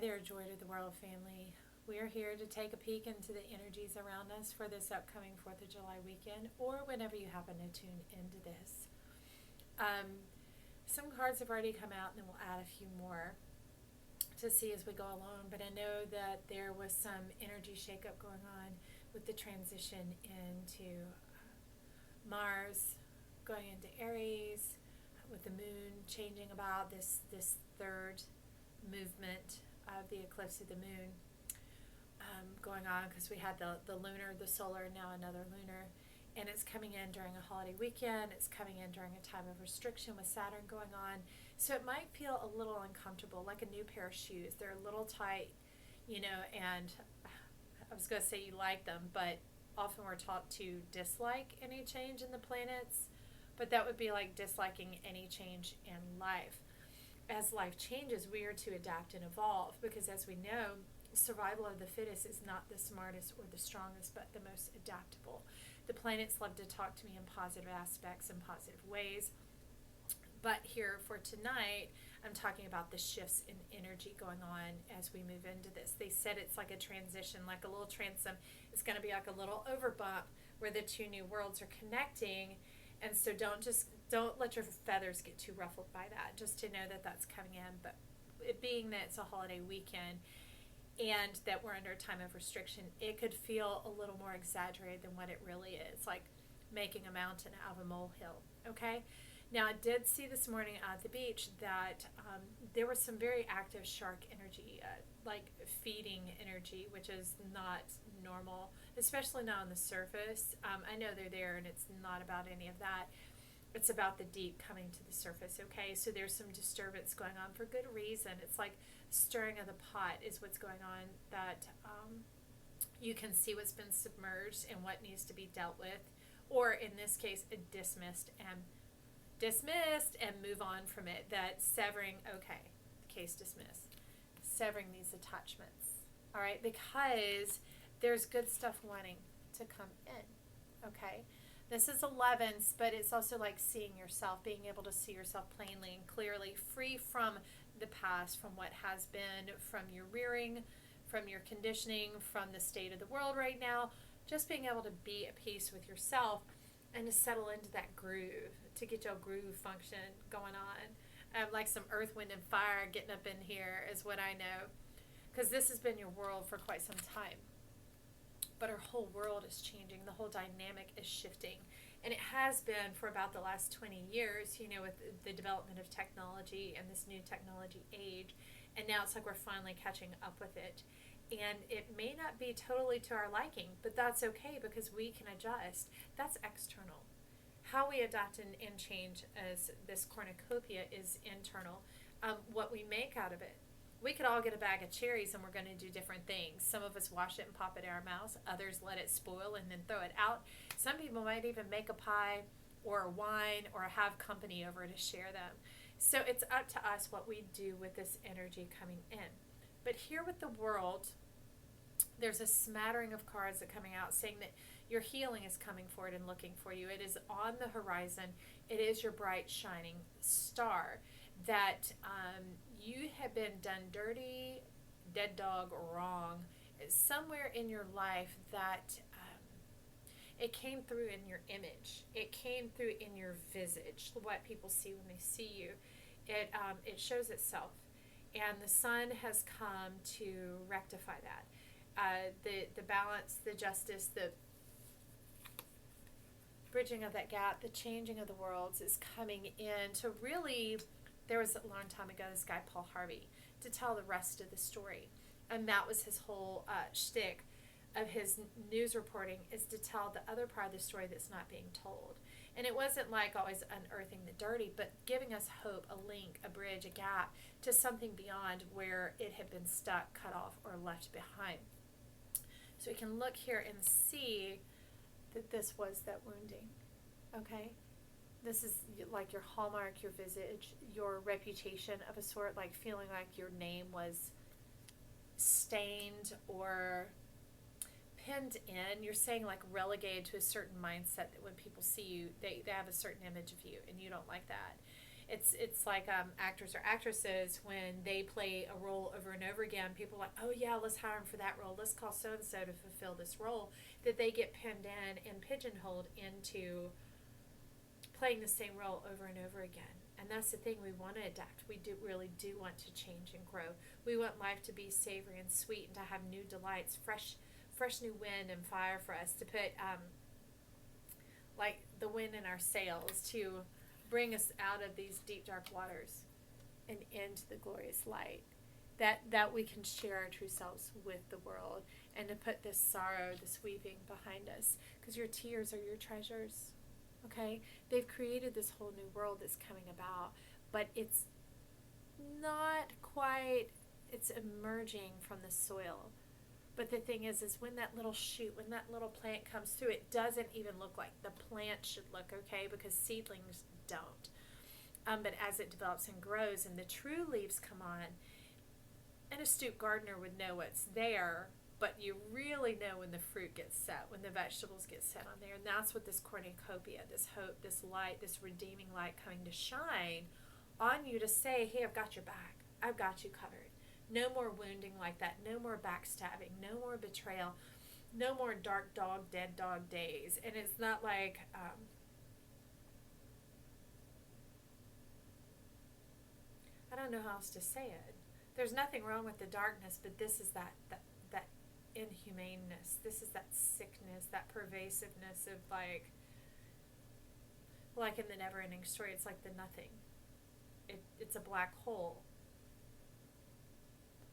there, Joy to the World family. We are here to take a peek into the energies around us for this upcoming 4th of July weekend, or whenever you happen to tune into this. Some cards have already come out, and then we'll add a few more to see as we go along. But I know that there was some energy shakeup going on with the transition into Mars going into Aries, with the moon changing about this third movement of the eclipse of the moon going on, because we had the lunar, the solar, and now another lunar, and it's coming in during a holiday weekend. It's coming in during a time of restriction with Saturn going on, so it might feel a little uncomfortable, like a new pair of shoes. They're a little tight, and I was going to say you like them, but often we're taught to dislike any change in the planets, but that would be like disliking any change in life. As life changes, we are to adapt and evolve, because as we know, survival of the fittest is not the smartest or the strongest, but the most adaptable. The planets love to talk to me in positive aspects and positive ways. But here for tonight, I'm talking about the shifts in energy going on as we move into this. They said it's like a transition, like a little transom. It's going to be like a little overbump where the two new worlds are connecting. And so don't let your feathers get too ruffled by that, just to know that that's coming in. But it being that it's a holiday weekend and that we're under a time of restriction, it could feel a little more exaggerated than what it really is, like making a mountain out of a molehill, okay? Now, I did see this morning at the beach that there was some very active shark energy, like feeding energy, which is not normal, especially not on the surface. I know they're there, and it's not about any of that. It's about the deep coming to the surface, okay? So there's some disturbance going on for good reason. It's like stirring of the pot is what's going on, that you can see what's been submerged and what needs to be dealt with, or in this case, dismissed and move on from it. That severing, okay, case dismissed. Severing these attachments, all right? Because there's good stuff wanting to come in, okay? This is 11s, but it's also like seeing yourself, being able to see yourself plainly and clearly, free from the past, from what has been, from your rearing, from your conditioning, from the state of the world right now. Just being able to be at peace with yourself and to settle into that groove, to get your groove function going on. Like some earth, wind, and fire getting up in here is what I know, because this has been your world for quite some time. But our whole world is changing. The whole dynamic is shifting. And it has been for about the last 20 years, with the development of technology and this new technology age. And now it's like we're finally catching up with it. And it may not be totally to our liking, but that's okay, because we can adjust. That's external. How we adapt and change as this cornucopia is internal. What we make out of it. We could all get a bag of cherries and we're going to do different things. Some of us wash it and pop it in our mouths. Others let it spoil and then throw it out. Some people might even make a pie or a wine or have company over to share them. So it's up to us what we do with this energy coming in. But here with the world, there's a smattering of cards that are coming out saying that your healing is coming forward and looking for you. It is on the horizon. It is your bright, shining star. That you have been done dirty, dead dog, wrong, somewhere in your life, that it came through in your image. It came through in your visage, what people see when they see you. It shows itself. And the sun has come to rectify that. The balance, the justice, the bridging of that gap, the changing of the worlds is coming in to really... There was a long time ago this guy, Paul Harvey, to tell the rest of the story. And that was his whole shtick of his news reporting, is to tell the other part of the story that's not being told. And it wasn't like always unearthing the dirty, but giving us hope, a link, a bridge, a gap to something beyond where it had been stuck, cut off, or left behind. So we can look here and see that this was that wounding, okay? This is like your hallmark, your visage, your reputation of a sort, like feeling like your name was stained or pinned in. You're saying like relegated to a certain mindset, that when people see you, they have a certain image of you, and you don't like that. It's like actors or actresses, when they play a role over and over again, people are like, oh yeah, let's hire them for that role, let's call so and so to fulfill this role, that they get pinned in and pigeonholed into playing the same role over and over again. And that's the thing, we want to adapt. We really do want to change and grow. We want life to be savory and sweet, and to have new delights, fresh new wind and fire for us, to put like the wind in our sails, to bring us out of these deep dark waters and into the glorious light, that we can share our true selves with the world, and to put this sorrow, this weeping behind us, because your tears are your treasures. Okay, they've created this whole new world that's coming about, but it's not quite, it's emerging from the soil. But the thing is when that little shoot, when that little plant comes through, it doesn't even look like the plant should look, okay, because seedlings don't. But as it develops and grows and the true leaves come on, an astute gardener would know what's there, but you really know when the fruit gets set, when the vegetables get set on there. And that's what this cornucopia, this hope, this light, this redeeming light coming to shine on you, to say, hey, I've got your back. I've got you covered. No more wounding like that. No more backstabbing. No more betrayal. No more dark dog, dead dog days. And it's not like... I don't know how else to say it. There's nothing wrong with the darkness, but this is that inhumaneness. This is that sickness, that pervasiveness of like in the never-ending story, it's like the nothing. It's a black hole.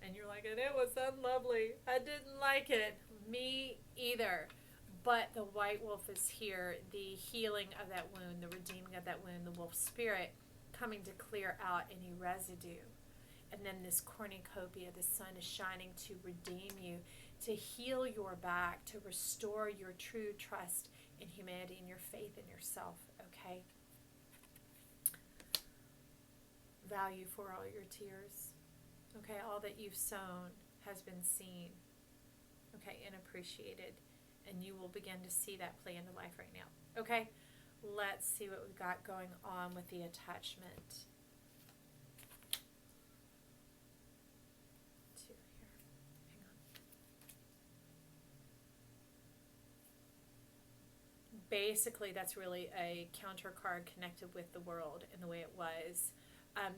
And you're like, and it was unlovely. I didn't like it. Me either. But the white wolf is here, the healing of that wound, the redeeming of that wound, the wolf spirit coming to clear out any residue. And then this cornucopia, the sun is shining to redeem you, to heal your back, to restore your true trust in humanity and your faith in yourself, okay? Value for all your tears. Okay, all that you've sown has been seen, okay, and appreciated. And you will begin to see that play into life right now. Okay, let's see what we've got going on with the attachment. Basically, that's really a counter card connected with the world and the way it was.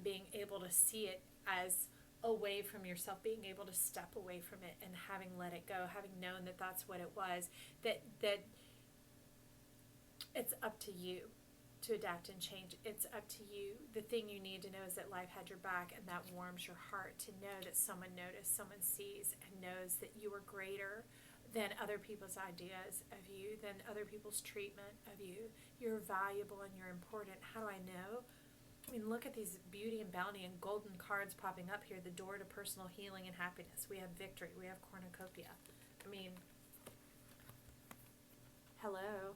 Being able to see it as away from yourself, being able to step away from it and having let it go, having known that that's what it was, that it's up to you to adapt and change. It's up to you. The thing you need to know is that life had your back, and that warms your heart to know that someone noticed, someone sees, and knows that you are greater than other people's ideas of you, than other people's treatment of you. You're valuable and you're important. How do I know? I mean, look at these beauty and bounty and golden cards popping up here. The door to personal healing and happiness. We have victory. We have cornucopia. I mean, hello.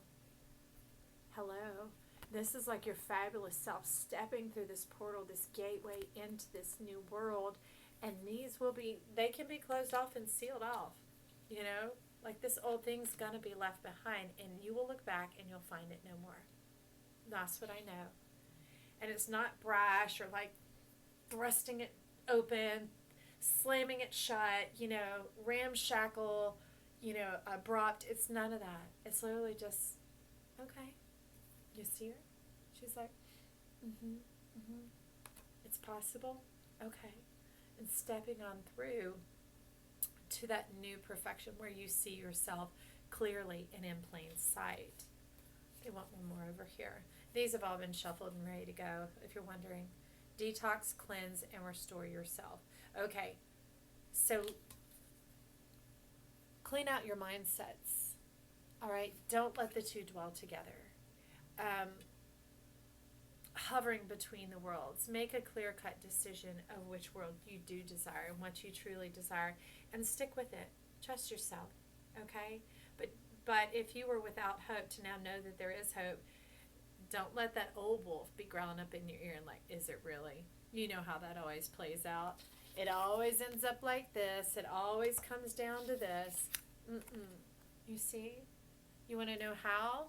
Hello. This is like your fabulous self stepping through this portal, this gateway into this new world. And these will be, they can be closed off and sealed off. You know, like this old thing's going to be left behind, and you will look back and you'll find it no more. That's what I know. And it's not brash or like thrusting it open, slamming it shut, you know, ramshackle, you know, abrupt. It's none of that. It's literally just, okay, you see her? She's like, it's possible. Okay. And stepping on through to that new perfection where you see yourself clearly and in plain sight. They want one more over here. These have all been shuffled and ready to go, if you're wondering. Detox, cleanse, and restore yourself. Okay, so clean out your mindsets. All right, don't let the two dwell together. Hovering between the worlds. Make a clear-cut decision of which world you do desire and what you truly desire, and stick with it. Trust yourself, okay? But if you were without hope, to now know that there is hope, don't let that old wolf be growling up in your ear and like, is it really? You know how that always plays out. It always ends up like this. It always comes down to this. You see? You want to know how?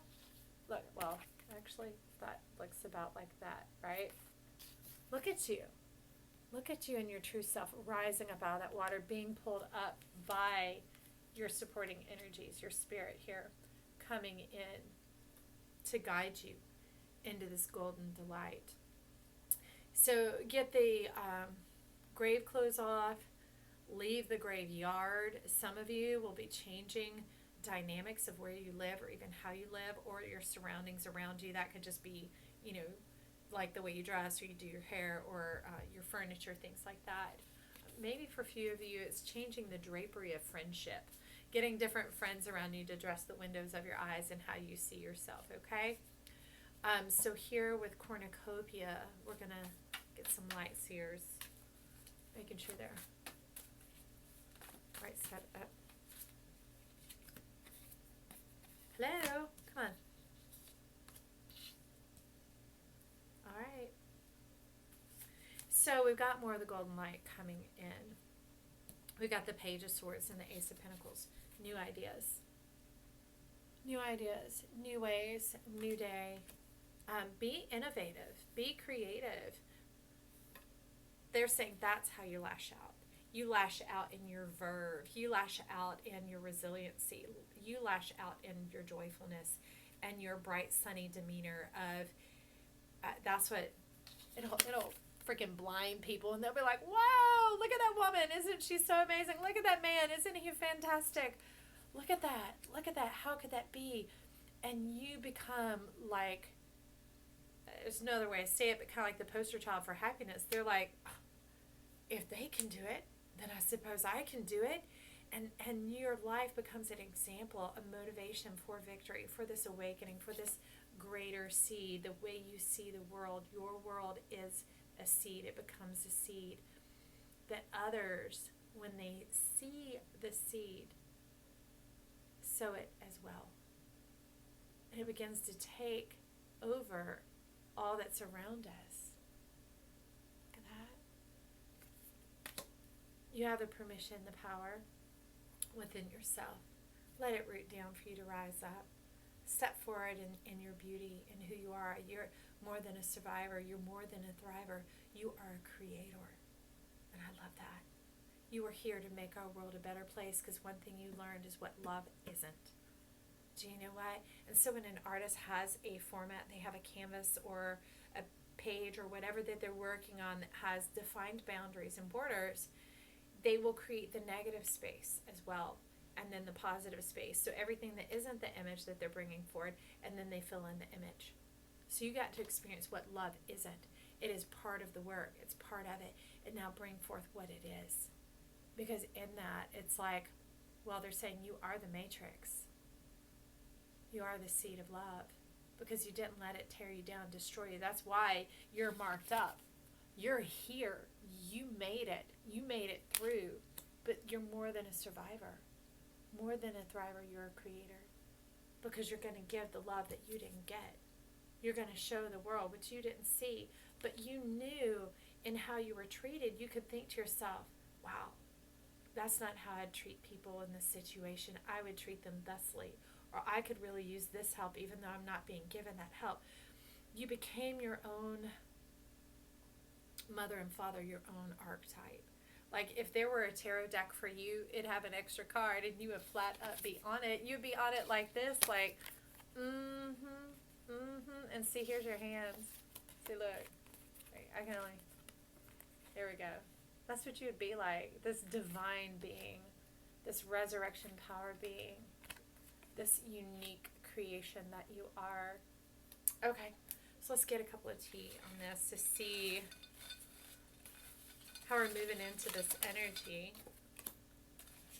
Look, well, actually, that looks about like that, right? Look at you. Look at you in your true self, rising up out of that water, being pulled up by your supporting energies, your spirit here, coming in to guide you into this golden delight. So get the grave clothes off, leave the graveyard. Some of you will be changing dynamics of where you live or even how you live or your surroundings around you. That could just be, like the way you dress or you do your hair or your furniture, things like that. Maybe for a few of you, it's changing the drapery of friendship, getting different friends around you to dress the windows of your eyes and how you see yourself, okay? So here with cornucopia, we're going to get some light seers, making sure they're right set up. Hello, come on. All right. So we've got more of the golden light coming in. We've got the Page of Swords and the Ace of Pentacles. New ideas. New ideas, new ways, new day. Be innovative. Be creative. They're saying that's how you lash out. You lash out in your verve. You lash out in your resiliency. You lash out in your joyfulness and your bright, sunny demeanor of, that's what, it'll freaking blind people. And they'll be like, wow, look at that woman. Isn't she so amazing? Look at that man. Isn't he fantastic? Look at that. Look at that. How could that be? And you become like, there's no other way to say it, but kind of like the poster child for happiness. They're like, if they can do it, then I suppose I can do it. And your life becomes an example, a motivation for victory, for this awakening, for this greater seed. The way you see the world, your world is a seed. It becomes a seed that others, when they see the seed, sow it as well. And it begins to take over all that's around us. Look at that. You have the permission, the power within yourself. Let it root down for you to rise up. Step forward in your beauty and who you are. You're more than a survivor. You're more than a thriver. You are a creator. And I love that. You are here to make our world a better place, because one thing you learned is what love isn't. Do you know why? And so when an artist has a format, they have a canvas or a page or whatever that they're working on that has defined boundaries and borders, they will create the negative space as well, and then the positive space. So everything that isn't the image that they're bringing forward, and then they fill in the image. So you got to experience what love isn't. It is part of the work. It's part of it. And now bring forth what it is. Because in that, it's like, well, they're saying you are the matrix. You are the seed of love. Because you didn't let it tear you down, destroy you. That's why you're marked up. You're here. You made it. You made it through. But you're more than a survivor. More than a thriver, you're a creator. Because you're going to give the love that you didn't get. You're going to show the world what you didn't see. But you knew in how you were treated, you could think to yourself, wow, that's not how I'd treat people in this situation. I would treat them thusly. Or I could really use this help even though I'm not being given that help. You became your own mother and father, your own archetype. Like if there were a tarot deck for you, it'd have an extra card and you would flat up be on it. You'd be on it like this, like, and see, here's your hands. See, look. Wait, I can only, there we go. That's what you would be like, this divine being, this resurrection power being, this unique creation that you are. Okay, so let's get a couple of tea on this to see how we're moving into this energy.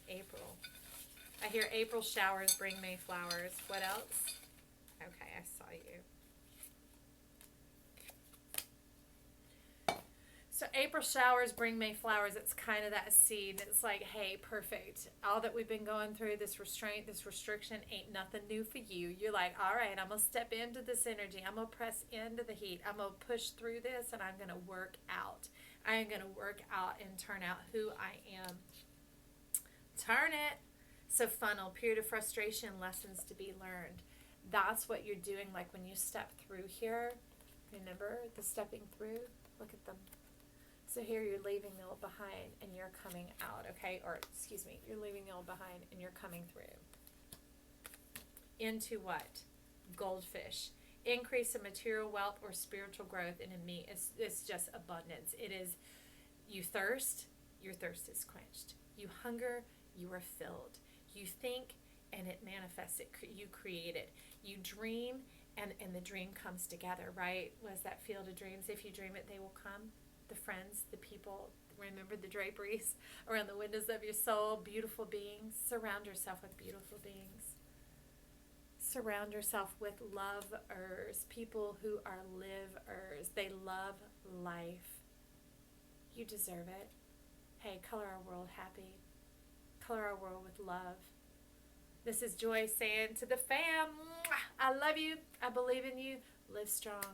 April. I hear April showers bring May flowers. What else? Okay, I saw you. So April showers bring May flowers. It's kind of that seed. It's like, hey, perfect. All that we've been going through, this restraint, this restriction, ain't nothing new for you. You're like, all right, I'm going to step into this energy. I'm going to press into the heat. I'm going to push through this, and I'm going to work out. I am going to work out and turn out who I am. Turn it. So funnel, period of frustration, lessons to be learned. That's what you're doing. Like when you step through here, remember the stepping through? Look at them. So here you're leaving the old behind and you're coming out, okay? Or, excuse me, you're leaving the old behind and you're coming through. Into what? Goldfish. Increase in material wealth or spiritual growth, and in me, it's just abundance. It is, you thirst, your thirst is quenched. You hunger, you are filled. You think, and it manifests. You create it. You dream, and the dream comes together, right? Was that field of dreams? If you dream it, they will come. The friends, the people, remember the draperies around the windows of your soul, beautiful beings. Surround yourself with beautiful beings. Surround yourself with lovers, people who are livers. They love life. You deserve it. Hey, color our world happy. Color our world with love. This is Joy saying to the fam, I love you. I believe in you. Live strong.